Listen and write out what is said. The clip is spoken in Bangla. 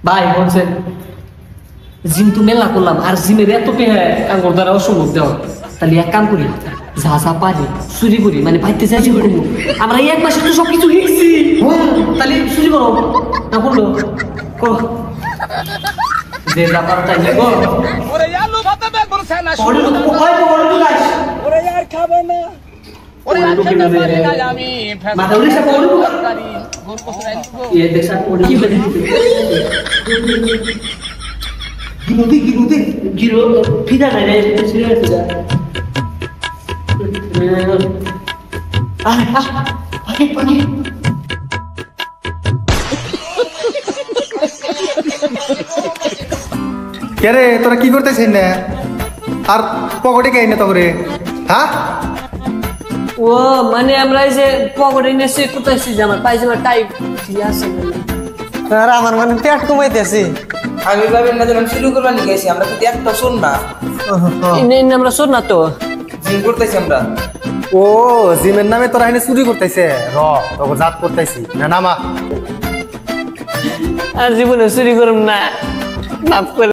ভাই বলছেন জিম তো মেলা করলাম আর জিমের এত পেয়ে কাঙ্গর দ্বারা অসম্ভব দেওয়া তাহলে এক কাম করি যা যা পারি চুরি করি মানে ভাইতে চাইছি করবো আমরা এই এক মাসে তো সবকিছু শিখছি তাহলে চুরি করো না করলো করো যে যা পারো তাই করো ওরে আলু ভাতে বের করছে না ওরে তো কয় বড় তো গাছ ওরে আর খাবে না ওরে আর খেতে পারি না আমি মাথা উড়ে সব বড় গাড়ি গোল করতে আইবো ये देखा ओडी की बनी गिरो गिरो फिदा नहीं रे सीरियस जा आगे কে রে তোরা কি করতেছিস না আর পকেটে কে এনে তো করে হ্যাঁ ও মানে আমরা এই যে পকেটে নিয়ে চেক করতেছি যে আমার পায়জামা টাইট ঠিক আছে আর আমার মানে পেট কমাইতেছি আমি ভাবেন না যখন শুরু করবার নিয়ে গেছি আমরা কিন্তু একটা শোন না ইনে আমরা শোন না তো জিম করতেছি আমরা ও জিমের নামে তোরা এনে চুরি করতেছে তোকে জাত করতেছি না নামা আর জীবনে চুরি করুম না মাফ করে